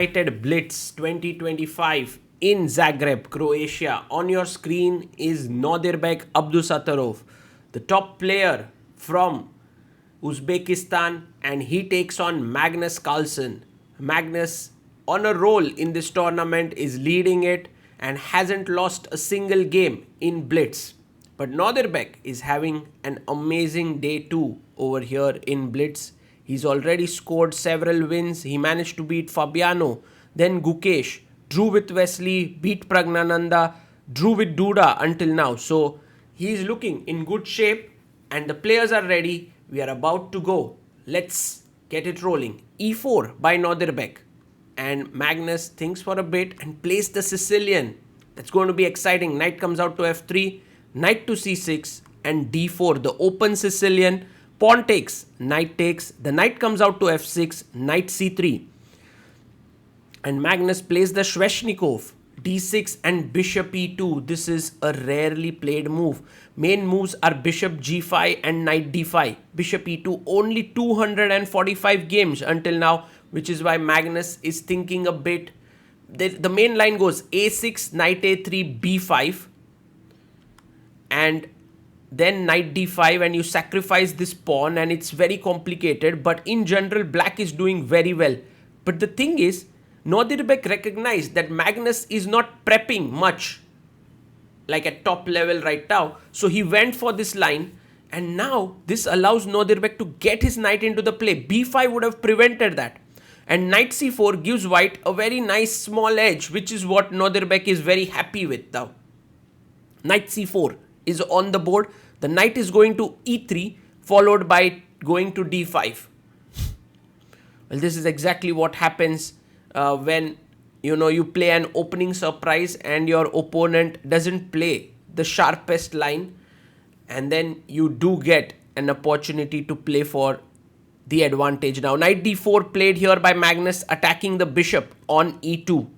Superunited Blitz 2025 in Zagreb, Croatia. On your screen is Nodirbek Abdusattorov, the top player from Uzbekistan, and he takes on Magnus Carlsen. Magnus, on a roll in this tournament, is leading it and hasn't lost a single game in Blitz. But Nodirbek is having an amazing day too over here in Blitz. He's already scored several wins. He managed to beat Fabiano, then Gukesh, drew with Wesley, beat Pragnananda, drew with Duda until now. So he's looking in good shape and the players are ready. We are about to go. Let's get it rolling. E4 by Nodirbek. And Magnus thinks for a bit and plays the Sicilian. That's going to be exciting. Knight comes out to f3, knight to c6 and d4, the open Sicilian. Pawn takes, the knight comes out to f6, knight c3. And Magnus plays the Sveshnikov, d6 and bishop e2. This is a rarely played move. Main moves are bishop g5 and knight d5. Bishop e2, only 245 games until now, which is why Magnus is thinking a bit. The main line goes a6, knight a3, b5. And then knight d5 and you sacrifice this pawn and it's very complicated, but in general black is doing very well. But the thing is, Nodirbek recognized that Magnus is not prepping much like at top level right now, so he went for this line and now this allows Nodirbek to get his knight into the play. b5 would have prevented that, and knight c4 gives white a very nice small edge, which is what Nodirbek is very happy with now. Knight c4 is on the board. The knight is going to e3 followed by going to d5. Well, this is exactly what happens when you play an opening surprise and your opponent doesn't play the sharpest line, and then you do get an opportunity to play for the advantage. Now knight d4 played here by Magnus, attacking the bishop on e2.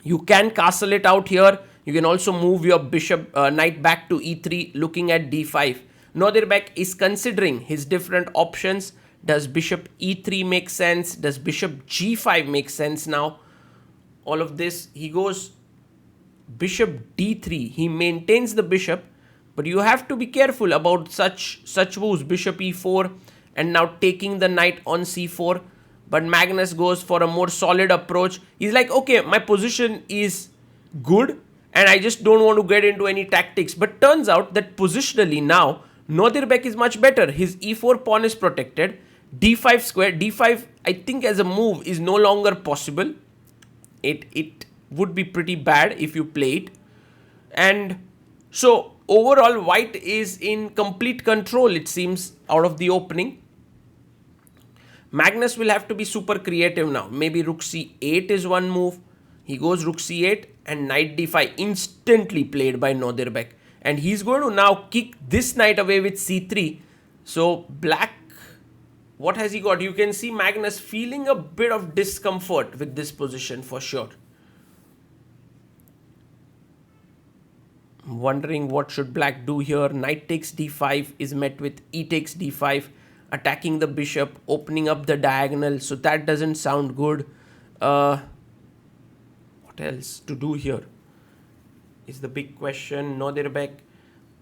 You can castle it out here. You can also move your bishop knight back to e3 looking at d5. Nodirbek is considering his different options. Does bishop e3 make sense? Does bishop g5 make sense now? All of this, he goes bishop d3. He maintains the bishop, but you have to be careful about such moves. Bishop e4 and now taking the knight on c4. But Magnus goes for a more solid approach. He's like, okay, my position is good and I just don't want to get into any tactics. But turns out that positionally now, Nodirbek is much better. His e4 pawn is protected. d5 square. d5, I think as a move is no longer possible. It would be pretty bad if you play it. And so overall, white is in complete control, it seems, out of the opening. Magnus will have to be super creative now. Maybe rook c8 is one move. He goes rook c8 and knight d5, instantly played by Nodirbek. And he's going to now kick this knight away with c3. So black, what has he got? You can see Magnus feeling a bit of discomfort with this position for sure. Wondering what should black do here. Knight takes d5 is met with e takes d5, attacking the bishop, opening up the diagonal. So that doesn't sound good. What else to do here is the big question. Nodirbek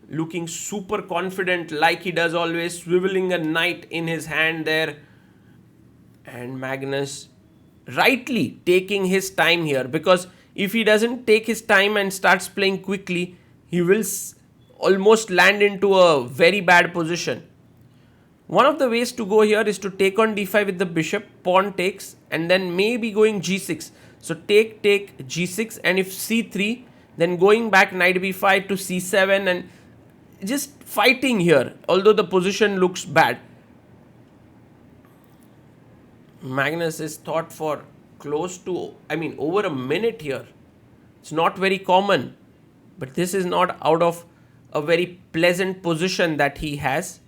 looking super confident like he does always, swiveling a knight in his hand there. And Magnus rightly taking his time here, because if he doesn't take his time and starts playing quickly, he will almost land into a very bad position. One of the ways to go here is to take on d5 with the bishop, pawn takes, and then maybe going g6. So take, g6, and if c3, then going back knight b5 to c7 and just fighting here, although the position looks bad. Magnus is thought for close to, over a minute here. It's not very common, but this is not out of a very pleasant position that he has.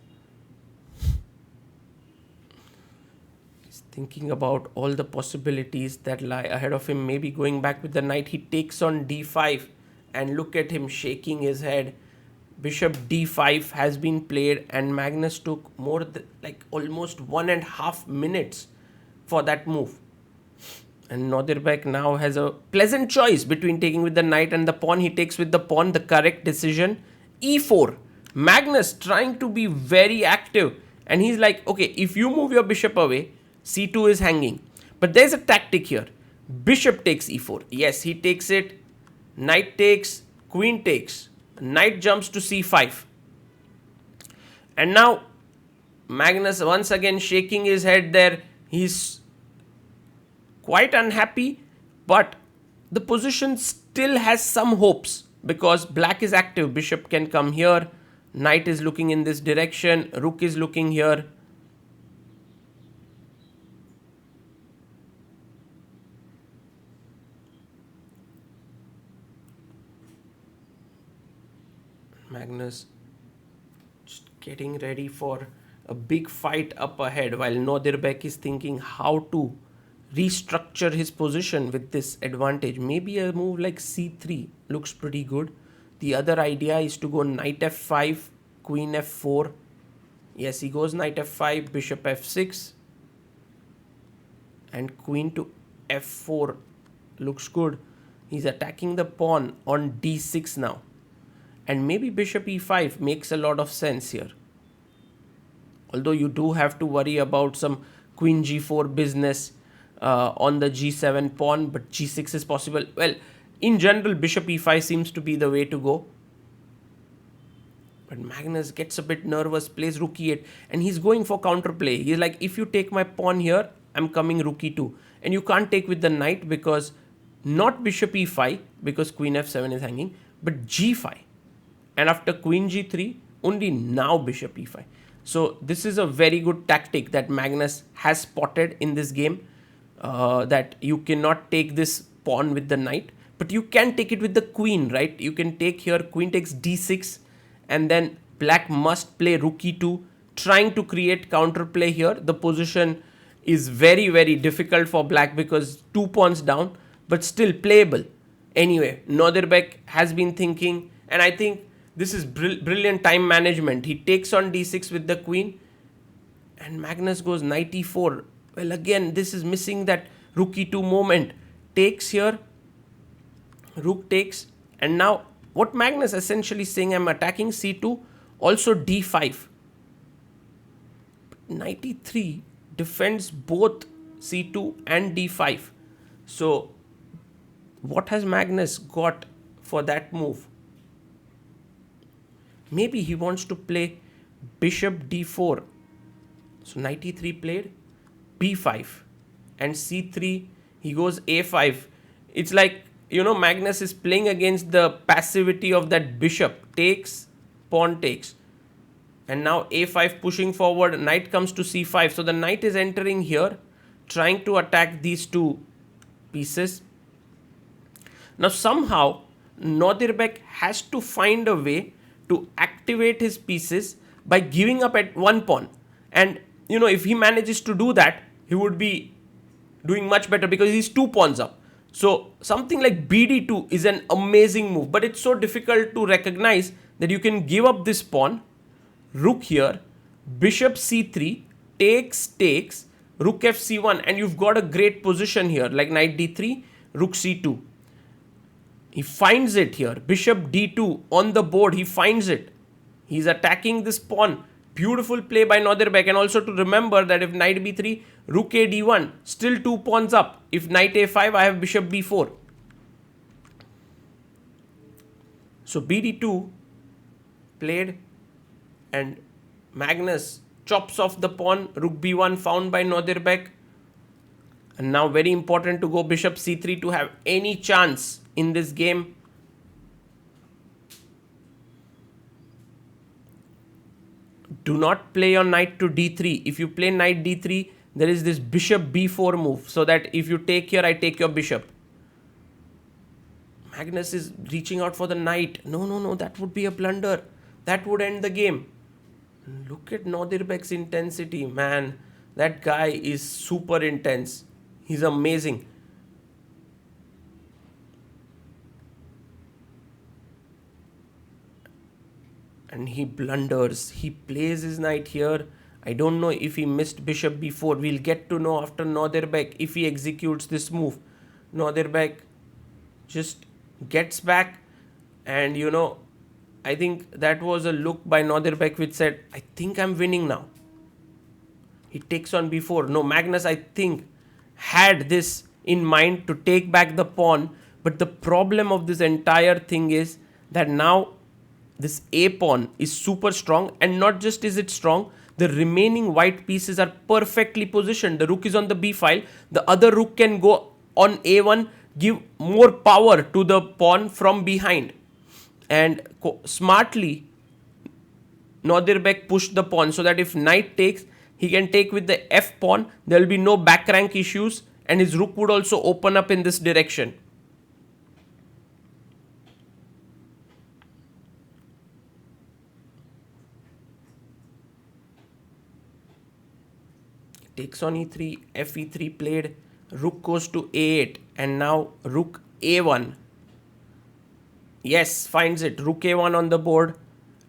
Thinking about all the possibilities that lie ahead of him. Maybe going back with the knight. He takes on d5 and look at him shaking his head. Bishop d5 has been played and Magnus took almost 1.5 minutes for that move. And Nodirbek now has a pleasant choice between taking with the knight and the pawn. He takes with the pawn, the correct decision. E4. Magnus trying to be very active. And he's like, okay, if you move your bishop away, c2 is hanging. But there's a tactic here. Bishop takes e4. Yes, he takes it. Knight takes, queen takes. Knight jumps to c5. And now Magnus once again shaking his head there. He's quite unhappy, but the position still has some hopes because black is active. Bishop can come here. Knight is looking in this direction. Rook is looking here. Magnus just getting ready for a big fight up ahead while Nodirbek is thinking how to restructure his position with this advantage. Maybe a move like c3 looks pretty good. The other idea is to go knight f5, queen f4. Yes, he goes knight f5, bishop f6, and queen to f4 looks good. He's attacking the pawn on d6 now. And maybe bishop e5 makes a lot of sense here. Although you do have to worry about some queen g4 business on the g7 pawn, but g6 is possible. Well, in general, bishop e5 seems to be the way to go. But Magnus gets a bit nervous, plays rook e8, and he's going for counterplay. He's like, if you take my pawn here, I'm coming rook e2. And you can't take with the knight because not bishop e5, because queen f7 is hanging, but g5. And after queen g3, only now bishop e5. So this is a very good tactic that Magnus has spotted in this game, that you cannot take this pawn with the knight, but you can take it with the queen, right? You can take here, queen takes d6, and then black must play rook e2, trying to create counterplay here. The position is very, very difficult for black because 2 pawns down, but still playable. Anyway, Nodirbek has been thinking, and I think this is brilliant time management. He takes on d6 with the queen, and Magnus goes knight e4. Well, again, this is missing that rook e2 moment. Takes here, rook takes, and now what Magnus essentially saying, I'm attacking c2, also d5. Knight e3 defends both c2 and d5. So what has Magnus got for that move? Maybe he wants to play bishop d4. So knight e3 played, b5, and c3, he goes a5. It's like, you know, Magnus is playing against the passivity of that bishop. Takes, pawn takes. And now a5 pushing forward, knight comes to c5. So the knight is entering here, trying to attack these two pieces. Now somehow, Nodirbek has to find a way to activate his pieces by giving up at one pawn. And, you know, if he manages to do that, he would be doing much better because he's 2 pawns up. So something like bd2 is an amazing move, but it's so difficult to recognize that you can give up this pawn, rook here, bishop c3, takes, rook fc1, and you've got a great position here like knight d3, rook c2. He finds it here, bishop d2 on the board, he finds it. He's attacking this pawn. Beautiful play by Nodirbek, and also to remember that if knight b3, rook a d1, still 2 pawns up. If knight a5, I have bishop b4. So bd2 played, and Magnus chops off the pawn, rook b1 found by Nodirbek. And now very important to go bishop c3 to have any chance in this game. Do not play your knight to d3. If you play knight d3, there is this bishop b4 move, so that if you take here, I take your bishop. Magnus is reaching out for the knight. No, that would be a blunder. That would end the game. Look at Nodirbek's intensity, man. That guy is super intense. He's amazing. And he blunders. He plays his knight here. I don't know if he missed bishop b4. We'll get to know after Nodirbek if he executes this move. Nodirbek just gets back, and I think that was a look by Nodirbek which said, I think I'm winning now. He takes on b4. No, Magnus, I think, had this in mind to take back the pawn, but the problem of this entire thing is that now this a pawn is super strong, and not just is it strong, the remaining white pieces are perfectly positioned. The rook is on the b file, the other rook can go on a1, give more power to the pawn from behind, and smartly Nodirbek pushed the pawn so that if knight takes, he can take with the f pawn, there will be no back rank issues, and his rook would also open up in this direction. Takes on e3, f e3 played, rook goes to a8, and now rook a1. Yes, finds it, rook a1 on the board,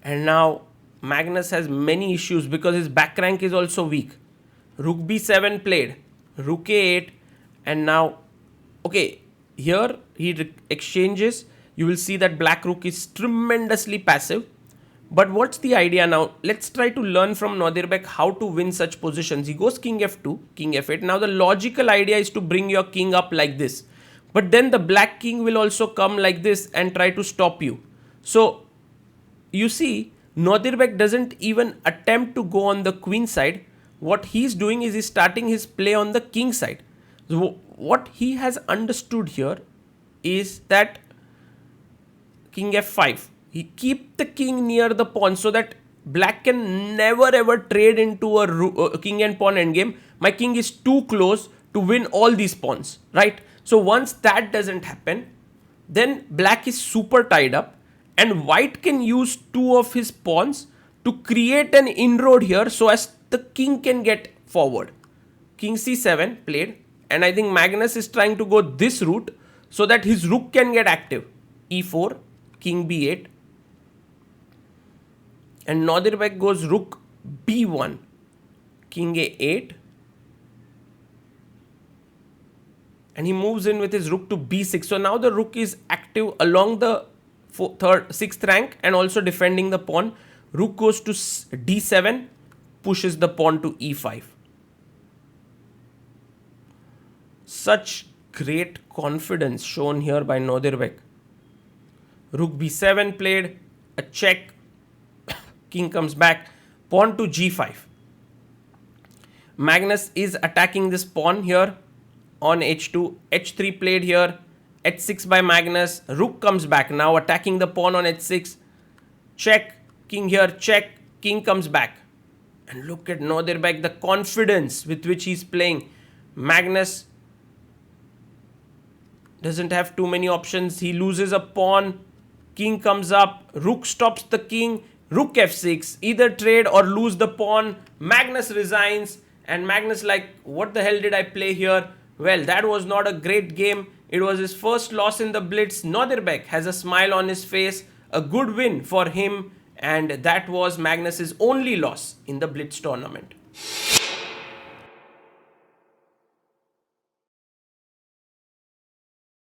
and now Magnus has many issues because his back rank is also weak. Rook b7 played, rook a8, and now, okay, here he exchanges. You will see that black rook is tremendously passive. But what's the idea now? Let's try to learn from Nodirbek how to win such positions. He goes king f2, king f8. Now the logical idea is to bring your king up like this. But then the black king will also come like this and try to stop you. So you see, Nodirbek doesn't even attempt to go on the queen side. What he's doing is he's starting his play on the king side. So what he has understood here is that king f5. He keep the king near the pawn so that black can never ever trade into a king and pawn endgame. My king is too close to win all these pawns, right? So once that doesn't happen, then black is super tied up, and white can use two of his pawns to create an inroad here so as the king can get forward. King c7 played, and I think Magnus is trying to go this route so that his rook can get active. e4, king b8, and Nodirbek goes rook b1, king a8, and he moves in with his rook to b6. So now the rook is active along the sixth rank and also defending the pawn. Rook goes to d7, pushes the pawn to e5. Such great confidence shown here by Nodirbek. Rook b7 played, a check, king comes back, pawn to g5. Magnus is attacking this pawn here on h2, h3 played here, h6 by Magnus, rook comes back, now attacking the pawn on h6, check, king here, check, king comes back. And look at Nodirbek, the confidence with which he's playing. Magnus doesn't have too many options, he loses a pawn, king comes up, rook stops the king, rook f6, either trade or lose the pawn. Magnus resigns, and Magnus like, what the hell did I play here? Well, that was not a great game. It was his first loss in the Blitz. Nodirbek has a smile on his face, a good win for him, and that was Magnus's only loss in the Blitz tournament.